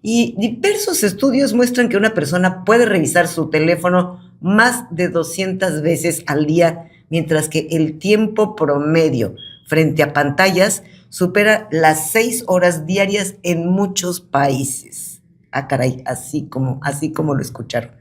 Y diversos estudios muestran que una persona puede revisar su teléfono más de 200 veces al día, mientras que el tiempo promedio frente a pantallas supera las 6 horas diarias en muchos países. Ah, caray, así como lo escucharon.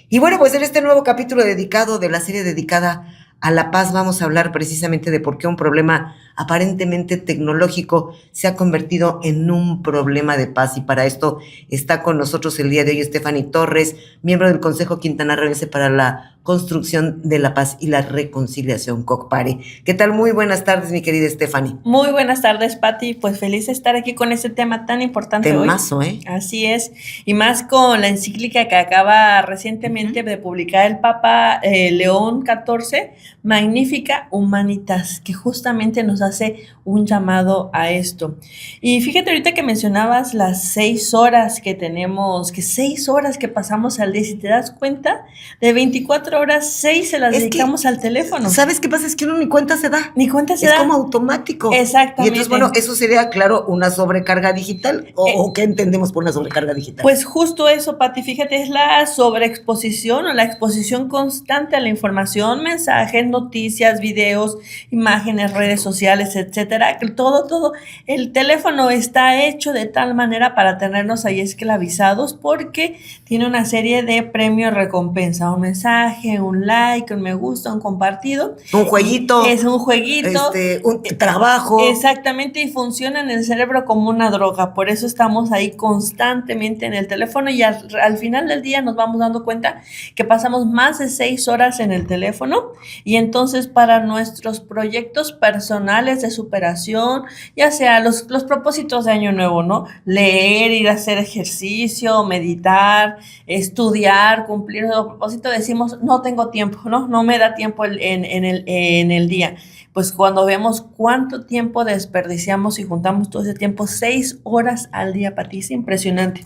Y bueno, pues en este nuevo capítulo dedicado de la serie dedicada a la paz vamos a hablar precisamente de por qué un problema aparentemente tecnológico se ha convertido en un problema de paz. Y para esto está con nosotros el día de hoy Stephanie Torres, miembro del Consejo Quintana Rooense para la Construcción de la Paz y la Reconciliación, COCPARE. ¿Qué tal? Muy buenas tardes, mi querida Stephanie. Muy buenas tardes, Pati. Pues feliz de estar aquí con este tema tan importante Temazo, hoy. Así es. Y más con la encíclica que acaba recientemente de publicar el Papa León XIV, Magnificat Humanitas, que justamente nos hace un llamado a esto. Y fíjate ahorita que mencionabas las 6 horas que tenemos, que 6 horas que pasamos al día. Si te das cuenta, de 24 horas, 6 se las dedicamos al teléfono. ¿Sabes qué pasa? Es que uno ni cuenta se da. Ni cuenta se da. Es como automático. Exactamente. Y entonces, bueno, eso sería, claro, una sobrecarga digital. ¿O qué entendemos por una sobrecarga digital? Pues justo eso, Pati, fíjate, es la sobreexposición o la exposición constante a la información, mensajes, noticias, videos, imágenes, redes sociales, etcétera. Todo. El teléfono está hecho de tal manera para tenernos ahí esclavizados porque tiene una serie de premios recompensa, un mensaje, un like, un me gusta, un compartido. Un jueguito. Es un jueguito. Un trabajo. Exactamente, y funciona en el cerebro como una droga, por eso estamos ahí constantemente en el teléfono y al final del día nos vamos dando cuenta que pasamos más de 6 horas en el teléfono y entonces para nuestros proyectos personales de superación, ya sea los propósitos de año nuevo, ¿no? Leer, ir a hacer ejercicio, meditar, estudiar, cumplir los propósitos, decimos no tengo tiempo, no me da tiempo en el día. Pues cuando vemos cuánto tiempo desperdiciamos y juntamos todo ese tiempo, 6 horas al día, Pati, es impresionante.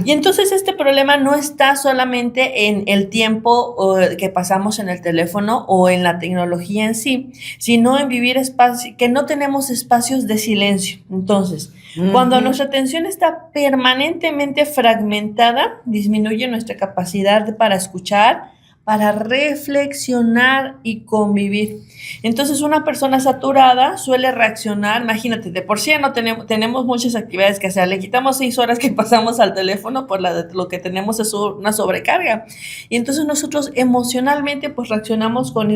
Y entonces este problema no está solamente en el tiempo que pasamos en el teléfono o en la tecnología en sí, sino en vivir espacios, que no tenemos espacios de silencio. Entonces, cuando nuestra atención está permanentemente fragmentada, disminuye nuestra capacidad para escuchar, para reflexionar y convivir. Entonces una persona saturada suele reaccionar, imagínate, de por sí no tenemos muchas actividades que hacer, le quitamos 6 horas que pasamos al teléfono, por lo que tenemos es una sobrecarga. Y entonces nosotros emocionalmente pues reaccionamos con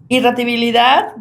irritabilidad,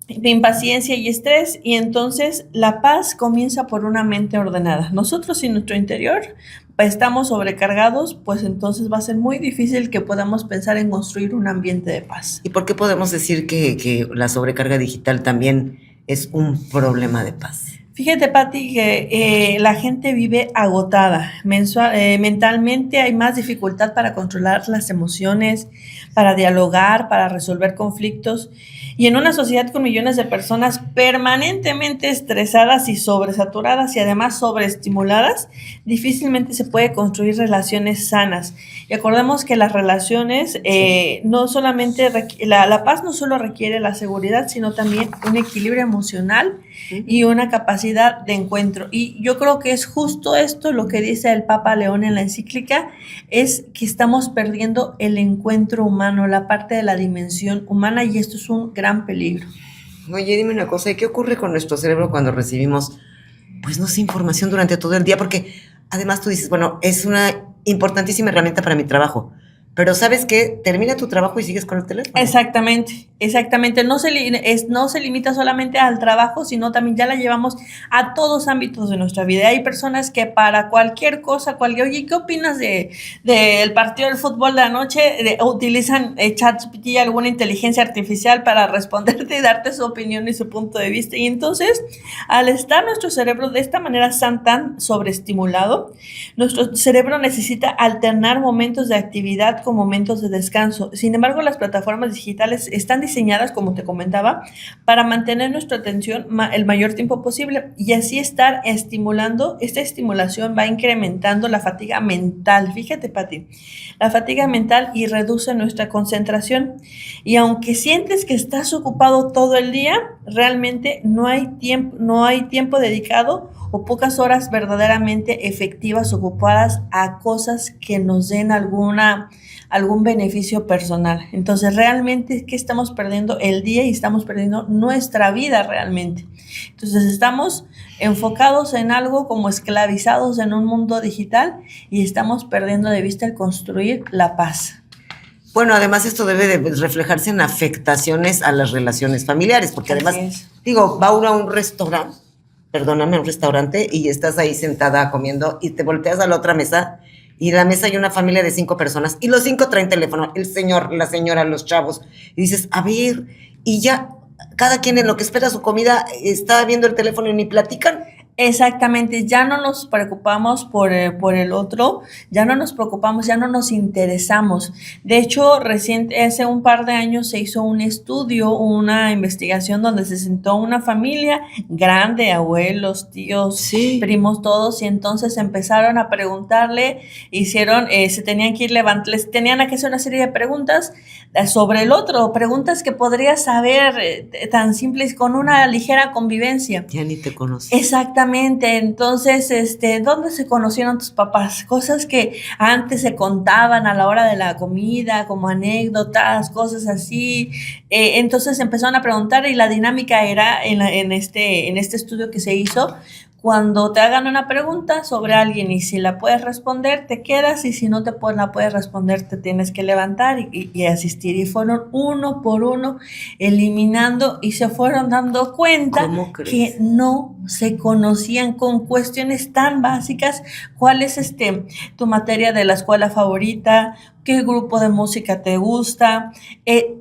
de impaciencia y estrés, y entonces la paz comienza por una mente ordenada. Nosotros en nuestro interior estamos sobrecargados, pues entonces va a ser muy difícil que podamos pensar en construir un ambiente de paz. ¿Y por qué podemos decir que la sobrecarga digital también es un problema de paz? Fíjate, Pati, que la gente vive agotada. Mentalmente hay más dificultad para controlar las emociones, para dialogar, para resolver conflictos. Y en una sociedad con millones de personas permanentemente estresadas y sobresaturadas y además sobreestimuladas, difícilmente se puede construir relaciones sanas. Y acordemos que las relaciones no solamente, la paz no solo requiere la seguridad, sino también un equilibrio emocional y una capacidad de encuentro. Y yo creo que es justo esto lo que dice el Papa León en la encíclica, es que estamos perdiendo el encuentro humano, la parte de la dimensión humana, y esto es un gran peligro. Oye, dime una cosa, ¿qué ocurre con nuestro cerebro cuando recibimos, pues no sé, información durante todo el día? Porque además tú dices, bueno, es una importantísima herramienta para mi trabajo, pero ¿sabes qué? Termina tu trabajo y sigues con el teléfono. Exactamente. No se limita solamente al trabajo, sino también ya la llevamos a todos ámbitos de nuestra vida. Hay personas que para cualquier cosa, oye, ¿qué opinas del partido del fútbol de anoche? Utilizan ChatGPT y alguna inteligencia artificial para responderte y darte su opinión y su punto de vista. Y entonces, al estar nuestro cerebro de esta manera tan sobreestimulado, nuestro cerebro necesita alternar momentos de actividad con momentos de descanso. Sin embargo, las plataformas digitales están diseñadas, como te comentaba, para mantener nuestra atención el mayor tiempo posible y así estar estimulando. Esta estimulación va incrementando la fatiga mental. Fíjate, Pati, la fatiga mental y reduce nuestra concentración. Y aunque sientes que estás ocupado todo el día, realmente no hay tiempo dedicado o pocas horas verdaderamente efectivas ocupadas a cosas que nos den algún beneficio personal. Entonces, realmente es que estamos perdiendo el día y estamos perdiendo nuestra vida realmente. Entonces, estamos enfocados en algo como esclavizados en un mundo digital y estamos perdiendo de vista el construir la paz. Bueno, además esto debe de reflejarse en afectaciones a las relaciones familiares, porque además, digo, va uno a un restaurante, perdóname, un restaurante, y estás ahí sentada comiendo y te volteas a la otra mesa y en la mesa hay una familia de 5 personas y los 5 traen teléfono, el señor, la señora, los chavos, y dices, a ver, y ya cada quien en lo que espera su comida está viendo el teléfono y ni platican. Exactamente, ya no nos preocupamos por el otro, ya no nos preocupamos, ya no nos interesamos. De hecho, hace un par de años se hizo un estudio, una investigación donde se sentó una familia grande, abuelos, tíos, sí, primos, todos, y entonces empezaron a preguntarle, se tenían que les tenían que hacer una serie de preguntas sobre el otro, preguntas que podrías saber tan simples con una ligera convivencia. Ya ni te conoces. Exactamente. Entonces, ¿dónde se conocieron tus papás? Cosas que antes se contaban a la hora de la comida, como anécdotas, cosas así. Entonces empezaron a preguntar y la dinámica era en este estudio que se hizo, cuando te hagan una pregunta sobre alguien y si la puedes responder, te quedas, y si no la puedes responder, te tienes que levantar y asistir. Y fueron uno por uno eliminando y se fueron dando cuenta que no se conocían con cuestiones tan básicas. ¿Cuál es tu materia de la escuela favorita? ¿Qué grupo de música te gusta?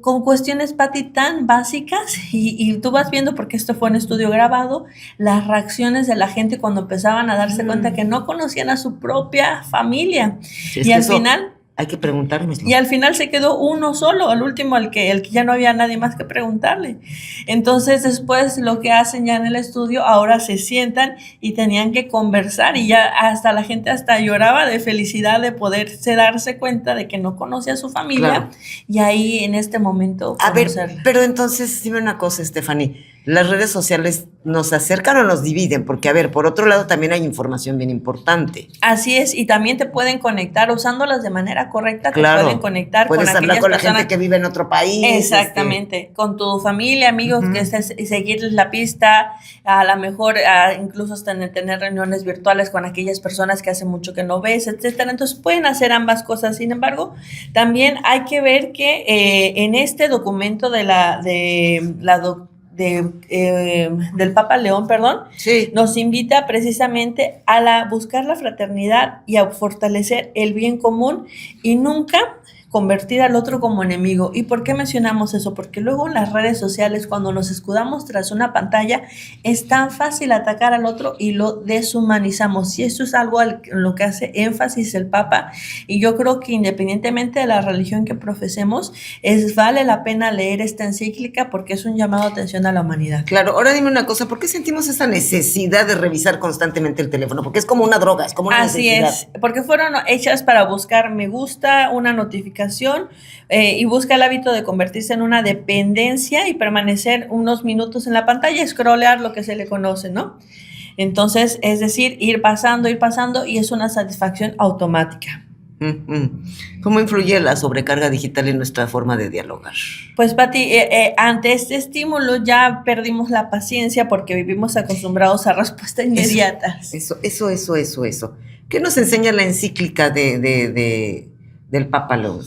Con cuestiones, Pati, tan básicas, y tú vas viendo, porque esto fue un estudio grabado, las reacciones de la gente cuando empezaban a darse cuenta que no conocían a su propia familia. Y al final... Hay que preguntarnos. Y al final se quedó uno solo, al último, al que ya no había nadie más que preguntarle. Entonces, después lo que hacen ya en el estudio, ahora se sientan y tenían que conversar, y ya hasta la gente hasta lloraba de felicidad de poderse darse cuenta de que no conocía a su familia. Claro. Y ahí en este momento conocerla. A ver, pero entonces dime una cosa, Stephanie. ¿Las redes sociales nos acercan o nos dividen? Porque, a ver, por otro lado también hay información bien importante. Así es, y también te pueden conectar, usándolas de manera correcta, claro, te pueden conectar puedes con hablar con la gente que vive en otro país. Exactamente, con tu familia, amigos, que seguirles la pista, a lo mejor incluso hasta tener reuniones virtuales con aquellas personas que hace mucho que no ves, etcétera. Entonces pueden hacer ambas cosas. Sin embargo, también hay que ver que en este documento del Papa León, sí, nos invita precisamente a buscar la fraternidad y a fortalecer el bien común y nunca convertir al otro como enemigo. ¿Y por qué mencionamos eso? Porque luego en las redes sociales, cuando nos escudamos tras una pantalla, es tan fácil atacar al otro y lo deshumanizamos. Y eso es algo en lo que hace énfasis el Papa. Y yo creo que independientemente de la religión que profesemos, vale la pena leer esta encíclica, porque es un llamado de atención a la humanidad. Claro, ahora dime una cosa, ¿por qué sentimos esa necesidad de revisar constantemente el teléfono? Porque es como una droga, es como una necesidad. Así es, porque fueron hechas para buscar me gusta, una notificación, y busca el hábito de convertirse en una dependencia y permanecer unos minutos en la pantalla, scrollear, lo que se le conoce, ¿no? Entonces, es decir, ir pasando, y es una satisfacción automática. ¿Cómo influye la sobrecarga digital en nuestra forma de dialogar? Pues, Pati, ante este estímulo ya perdimos la paciencia, porque vivimos acostumbrados a respuestas inmediatas. Eso. ¿Qué nos enseña la encíclica del Papa León?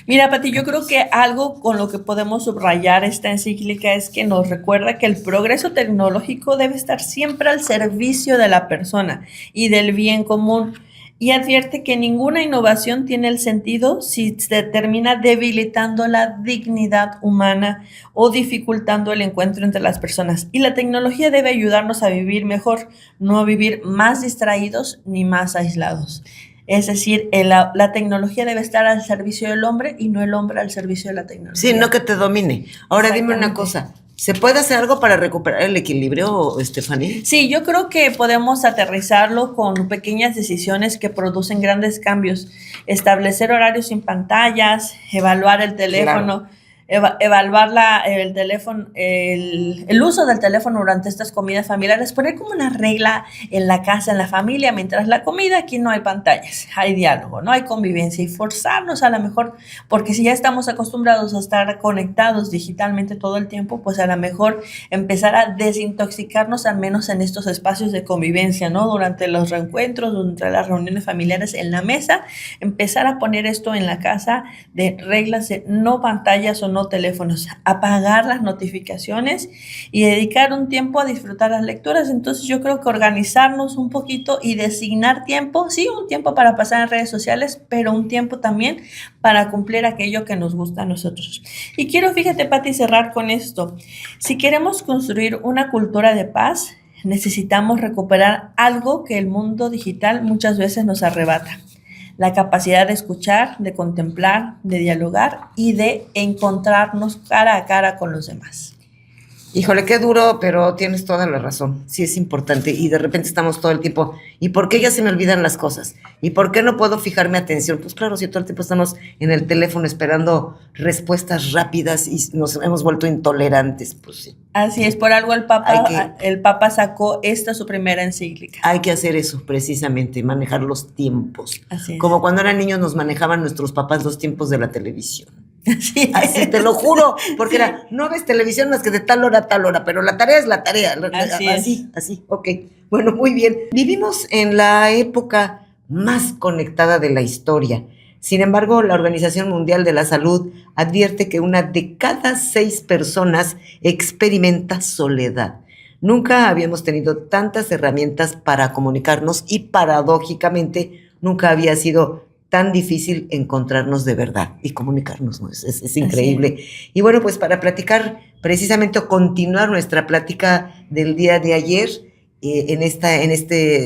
Mira, Pati, yo creo que algo con lo que podemos subrayar esta encíclica es que nos recuerda que el progreso tecnológico debe estar siempre al servicio de la persona y del bien común, y advierte que ninguna innovación tiene el sentido si se termina debilitando la dignidad humana o dificultando el encuentro entre las personas. Y la tecnología debe ayudarnos a vivir mejor, no a vivir más distraídos ni más aislados. Es decir, la tecnología debe estar al servicio del hombre y no el hombre al servicio de la tecnología. Sí, no que te domine. Ahora dime una cosa, ¿se puede hacer algo para recuperar el equilibrio, Stephanie? Sí, yo creo que podemos aterrizarlo con pequeñas decisiones que producen grandes cambios. Establecer horarios sin pantallas, evaluar el teléfono. Claro. Evaluar el teléfono, el uso del teléfono durante estas comidas familiares, poner como una regla en la casa, en la familia, mientras la comida, aquí no hay pantallas, hay diálogo, no hay convivencia, y forzarnos a lo mejor, porque si ya estamos acostumbrados a estar conectados digitalmente todo el tiempo, pues a lo mejor empezar a desintoxicarnos al menos en estos espacios de convivencia, ¿no? Durante los reencuentros, durante las reuniones familiares en la mesa, empezar a poner esto en la casa de reglas de no pantallas o no teléfonos, apagar las notificaciones y dedicar un tiempo a disfrutar las lecturas. Entonces yo creo que organizarnos un poquito y designar tiempo, sí, un tiempo para pasar en redes sociales, pero un tiempo también para cumplir aquello que nos gusta a nosotros. Y quiero, fíjate, Pati, cerrar con esto. Si queremos construir una cultura de paz, necesitamos recuperar algo que el mundo digital muchas veces nos arrebata: la capacidad de escuchar, de contemplar, de dialogar y de encontrarnos cara a cara con los demás. Híjole, qué duro, pero tienes toda la razón. Sí, es importante. Y de repente estamos todo el tiempo, ¿y por qué ya se me olvidan las cosas? ¿Y por qué no puedo fijarme atención? Pues claro, si todo el tiempo estamos en el teléfono esperando respuestas rápidas y nos hemos vuelto intolerantes, pues sí. Así es, por algo el Papa sacó su primera encíclica. Hay que hacer eso, precisamente, manejar los tiempos. Así es. Como cuando eran niños nos manejaban nuestros papás los tiempos de la televisión. Así te lo juro, porque era, no ves televisión más que de tal hora a tal hora, pero la tarea es la tarea. Así, ok. Bueno, muy bien. Vivimos en la época más conectada de la historia. Sin embargo, la Organización Mundial de la Salud advierte que 1 de cada 6 personas experimenta soledad. Nunca habíamos tenido tantas herramientas para comunicarnos y paradójicamente nunca había sido tan difícil encontrarnos de verdad y comunicarnos, ¿no? Es increíble. Y bueno, pues para platicar, precisamente continuar nuestra plática del día de ayer, en esta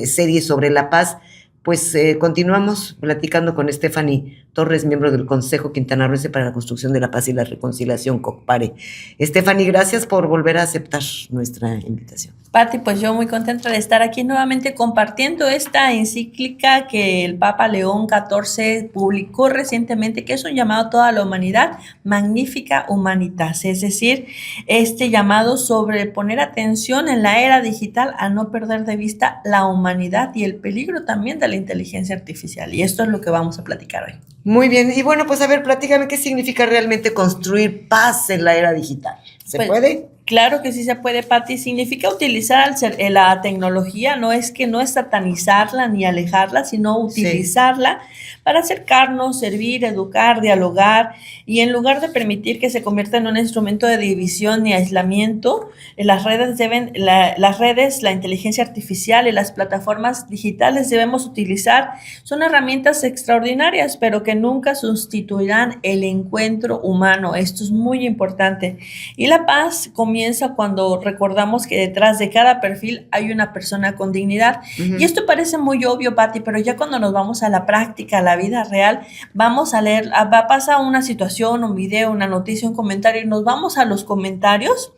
serie sobre la paz, pues continuamos platicando con Stephanie Torres, miembro del Consejo Quintanarroense para la Construcción de la Paz y la Reconciliación, COCPARE. Stephanie, gracias por volver a aceptar nuestra invitación. Pati, pues yo muy contenta de estar aquí nuevamente compartiendo esta encíclica que el Papa León XIV publicó recientemente, que es un llamado a toda la humanidad, Magnificat Humanitas, es decir, este llamado sobre poner atención en la era digital a no perder de vista la humanidad y el peligro también de la inteligencia artificial. Y esto es lo que vamos a platicar hoy. Muy bien, y bueno, pues a ver, platícame qué significa realmente construir paz en la era digital. ¿Se puede? Claro que sí se puede, Pati. Significa utilizar la tecnología, no es satanizarla ni alejarla, sino utilizarla para acercarnos, servir, educar, dialogar, y en lugar de permitir que se convierta en un instrumento de división y aislamiento, las redes, la inteligencia artificial y las plataformas digitales debemos utilizar. Son herramientas extraordinarias, pero que nunca sustituirán el encuentro humano. Esto es muy importante. Y la paz comienza cuando recordamos que detrás de cada perfil hay una persona con dignidad. Y esto parece muy obvio, Pati, pero ya cuando nos vamos a la práctica, a la vida real, vamos a leer, pasa una situación, un video, una noticia, un comentario, y nos vamos a los comentarios.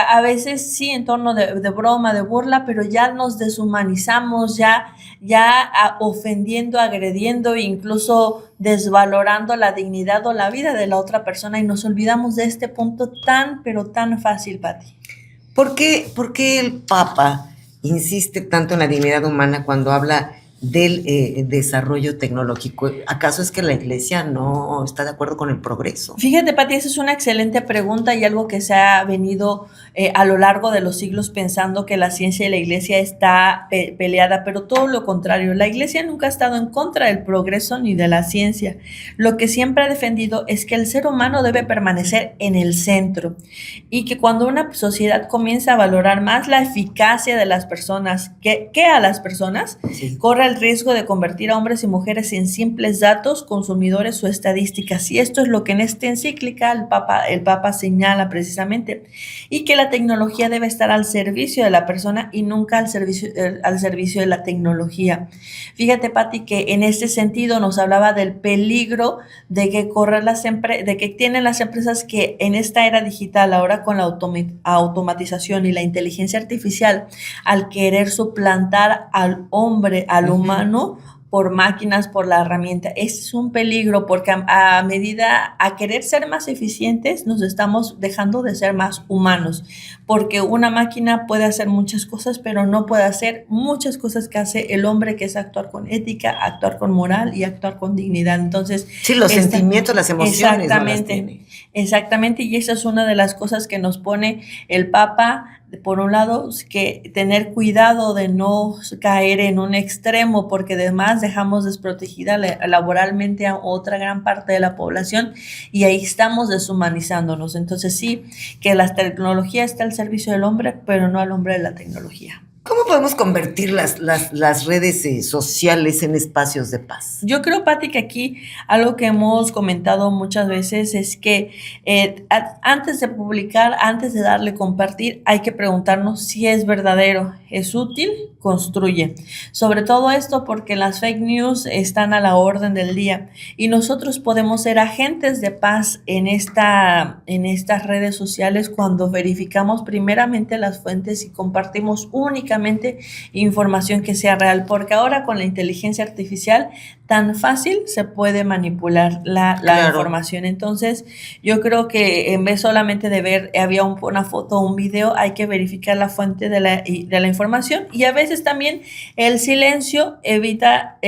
A veces sí en torno de broma, de burla, pero ya nos deshumanizamos, ya ofendiendo, agrediendo, incluso desvalorando la dignidad o la vida de la otra persona, y nos olvidamos de este punto pero tan fácil, Pati. ¿Por qué el Papa insiste tanto en la dignidad humana cuando habla del desarrollo tecnológico? ¿Acaso es que la Iglesia no está de acuerdo con el progreso? Fíjate, Pati, esa es una excelente pregunta y algo que se ha venido a lo largo de los siglos pensando que la ciencia y la Iglesia está peleada, pero todo lo contrario. La Iglesia nunca ha estado en contra del progreso ni de la ciencia. Lo que siempre ha defendido es que el ser humano debe permanecer en el centro, y que cuando una sociedad comienza a valorar más la eficacia de las personas que a las personas, corre el el riesgo de convertir a hombres y mujeres en simples datos, consumidores o estadísticas. Y esto es lo que en esta encíclica el Papa señala precisamente. Y que la tecnología debe estar al servicio de la persona y nunca al servicio de la tecnología. Fíjate, Pati, que en este sentido nos hablaba del peligro de que tienen las empresas que en esta era digital, ahora con la automatización y la inteligencia artificial, al querer suplantar al hombre, al humano, por máquinas, por la herramienta. Este es un peligro porque a querer ser más eficientes, nos estamos dejando de ser más humanos, porque una máquina puede hacer muchas cosas, pero no puede hacer muchas cosas que hace el hombre, que es actuar con ética, actuar con moral y actuar con dignidad. Entonces, sí, los sentimientos, las emociones. Exactamente, exactamente, y esa es una de las cosas que nos pone el Papa. Por un lado, que tener cuidado de no caer en un extremo, porque además dejamos desprotegida laboralmente a otra gran parte de la población y ahí estamos deshumanizándonos. Entonces sí, que la tecnología está al servicio del hombre, pero no al hombre de la tecnología. ¿Cómo podemos convertir las redes sociales en espacios de paz? Yo creo, Pati, que aquí algo que hemos comentado muchas veces es que antes de publicar, antes de darle compartir, hay que preguntarnos si es verdadero, es útil, construye. Sobre todo esto porque las fake news están a la orden del día y nosotros podemos ser agentes de paz en estas redes sociales cuando verificamos primeramente las fuentes y compartimos únicamente información que sea real, porque ahora con la inteligencia artificial tan fácil se puede manipular la información. Entonces yo creo que en vez solamente de ver había una foto o un video, hay que verificar la fuente de la información, y a veces también el silencio evita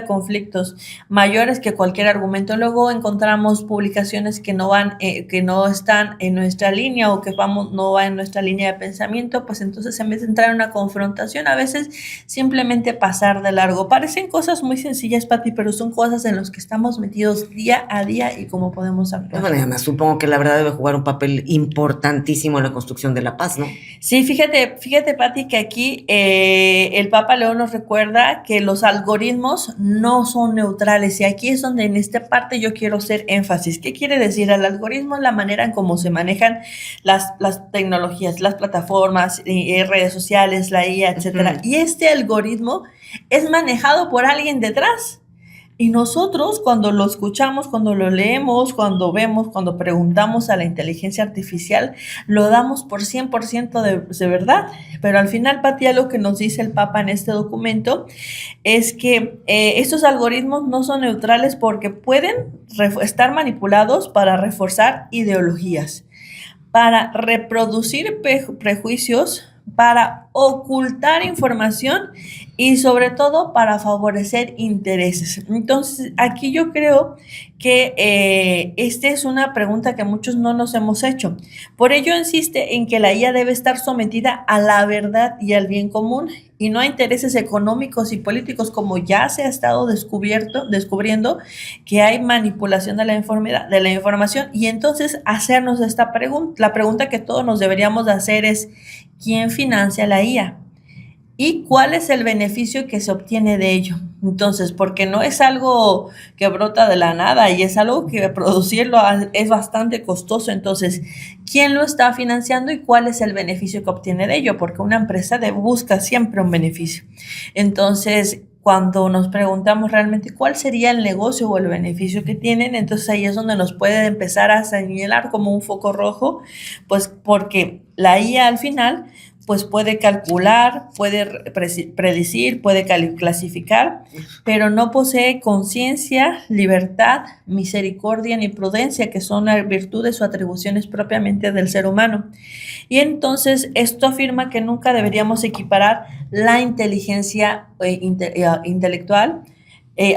conflictos mayores que cualquier argumento. Luego encontramos publicaciones que no están en nuestra línea o que no va en nuestra línea de pensamiento, pues entonces en vez de entrar en una confrontación, a veces simplemente pasar de largo. Parecen cosas muy sencillas, Pati, pero son cosas en las que estamos metidos día a día y cómo podemos actuar. Bueno, además supongo que la verdad debe jugar un papel importantísimo en la construcción de la paz, ¿no? Sí, fíjate, Pati, que aquí el Papa León nos recuerda que los algoritmos no son neutrales, y aquí es donde en esta parte yo quiero hacer énfasis. ¿Qué quiere decir? El algoritmo es la manera en cómo se manejan las tecnologías, las plataformas, redes sociales, la IA, etcétera. Y este algoritmo es manejado por alguien detrás. Y nosotros, cuando lo escuchamos, cuando lo leemos, cuando vemos, cuando preguntamos a la inteligencia artificial, lo damos por 100% de verdad. Pero al final, Pati, lo que nos dice el Papa en este documento es que estos algoritmos no son neutrales porque pueden estar manipulados para reforzar ideologías, para reproducir prejuicios, para ocultar información y sobre todo para favorecer intereses. Entonces, aquí yo creo que esta es una pregunta que muchos no nos hemos hecho. Por ello insiste en que la IA debe estar sometida a la verdad y al bien común y no a intereses económicos y políticos, como ya se ha estado descubriendo que hay manipulación de la información. Y entonces hacernos esta pregunta, la pregunta que todos nos deberíamos de hacer es: ¿quién financia la IA? ¿Y cuál es el beneficio que se obtiene de ello? Entonces, porque no es algo que brota de la nada y es algo que producirlo es bastante costoso. Entonces, ¿quién lo está financiando y cuál es el beneficio que obtiene de ello? Porque una empresa busca siempre un beneficio. Entonces, cuando nos preguntamos realmente cuál sería el negocio o el beneficio que tienen, entonces ahí es donde nos puede empezar a señalar como un foco rojo, pues porque la IA al final pues puede calcular, puede predecir, puede clasificar, pero no posee conciencia, libertad, misericordia ni prudencia, que son las virtudes o atribuciones propiamente del ser humano. Y entonces esto afirma que nunca deberíamos equiparar la inteligencia intelectual,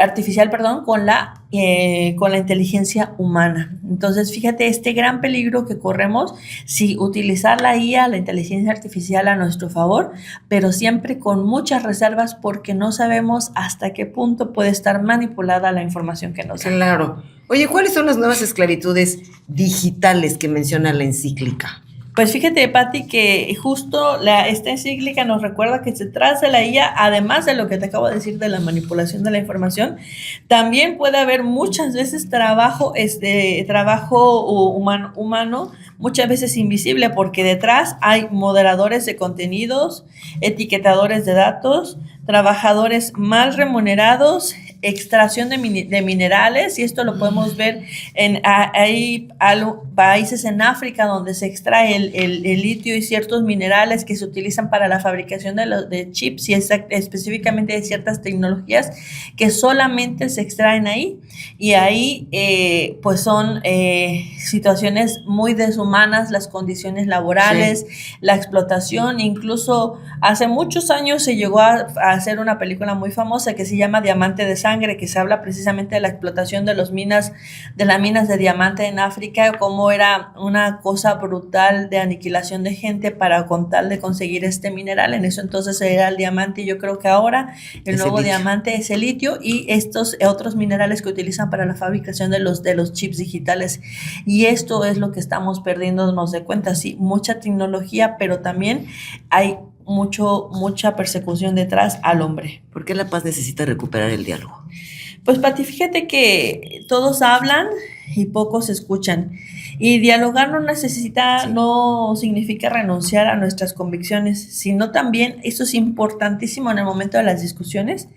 artificial, con la inteligencia humana. Entonces, fíjate este gran peligro que corremos si utilizar la IA, la inteligencia artificial, a nuestro favor, pero siempre con muchas reservas, porque no sabemos hasta qué punto puede estar manipulada la información que nos da. Claro. Oye, ¿cuáles son las nuevas esclavitudes digitales que menciona la encíclica? Pues fíjate, Patti, que justo esta encíclica nos recuerda que detrás de la IA, además de lo que te acabo de decir de la manipulación de la información, también puede haber muchas veces trabajo humano, muchas veces invisible, porque detrás hay moderadores de contenidos, etiquetadores de datos, trabajadores mal remunerados, extracción de minerales, y esto lo podemos ver hay países en África donde se extrae el litio y ciertos minerales que se utilizan para la fabricación de chips y específicamente de ciertas tecnologías que solamente se extraen ahí, y ahí pues son situaciones muy deshumanas, las condiciones laborales, sí, la explotación. Incluso hace muchos años se llegó a hacer una película muy famosa que se llama Diamante de Sangre, que se habla precisamente de la explotación de las minas de diamante en África, cómo era una cosa brutal de aniquilación de gente con tal de conseguir este mineral. En eso entonces era el diamante, y yo creo que ahora el nuevo diamante es el litio y estos otros minerales que utilizan para la fabricación de los chips digitales. Y esto es lo que estamos perdiéndonos de cuenta. Sí, mucha tecnología, pero también hay mucha persecución detrás al hombre. ¿Por qué la paz necesita recuperar el diálogo? Pues, Pati, fíjate que todos hablan y pocos escuchan. Y dialogar no significa renunciar a nuestras convicciones, sino también, eso es importantísimo en el momento de las discusiones,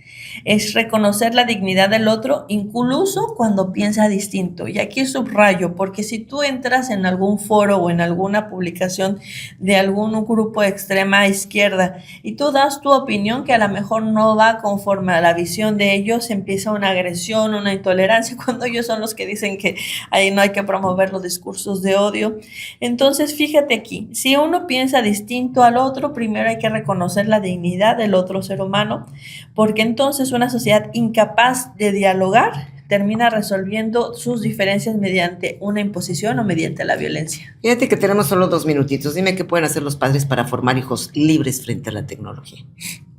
es reconocer la dignidad del otro, incluso cuando piensa distinto. Y aquí subrayo, porque si tú entras en algún foro o en alguna publicación de algún grupo de extrema izquierda y tú das tu opinión que a lo mejor no va conforme a la visión de ellos, empieza una agresión, una intolerancia, cuando ellos son los que dicen que ahí no hay que promover los discursos de odio. Entonces, fíjate aquí, si uno piensa distinto al otro, primero hay que reconocer la dignidad del otro ser humano, porque entonces una sociedad incapaz de dialogar termina resolviendo sus diferencias mediante una imposición o mediante la violencia. Fíjate que tenemos solo 2 minutitos. Dime qué pueden hacer los padres para formar hijos libres frente a la tecnología.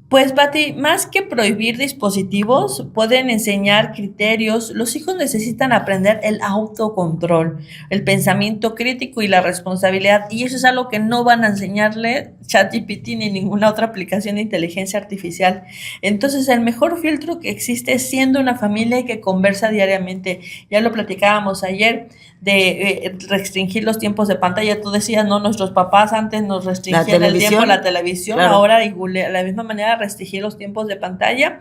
Pues, Pati, más que prohibir dispositivos, pueden enseñar criterios. Los hijos necesitan aprender el autocontrol, el pensamiento crítico y la responsabilidad, y eso es algo que no van a enseñarle ChatGPT ni ninguna otra aplicación de inteligencia artificial. Entonces, el mejor filtro que existe es siendo una familia que conversa diariamente. Ya lo platicábamos ayer de restringir los tiempos de pantalla. Tú decías, no, nuestros papás antes nos restringían el tiempo, la televisión, claro. Ahora de la misma manera restringir los tiempos de pantalla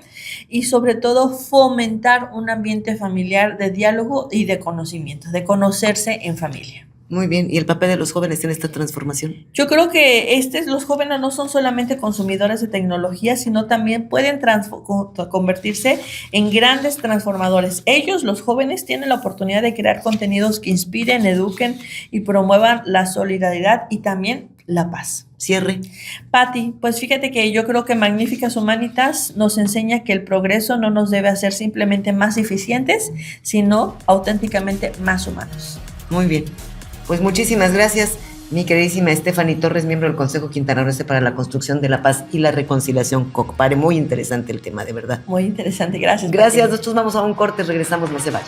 y sobre todo fomentar un ambiente familiar de diálogo y de conocimiento, de conocerse en familia. Muy bien, ¿y el papel de los jóvenes en esta transformación? Yo creo que los jóvenes no son solamente consumidores de tecnología, sino también pueden convertirse en grandes transformadores. Ellos, los jóvenes, tienen la oportunidad de crear contenidos que inspiren, eduquen y promuevan la solidaridad y también la paz. Cierre. Pati, pues fíjate que yo creo que Magníficas Humanitas nos enseña que el progreso no nos debe hacer simplemente más eficientes, sino auténticamente más humanos. Muy bien. Pues muchísimas gracias, mi queridísima Stephanie Torres, miembro del Consejo Quintanarroense para la Construcción de la Paz y la Reconciliación, COCPARE. Muy interesante el tema, de verdad. Muy interesante, gracias. Gracias, nosotros vamos a un corte, regresamos, no se vayan.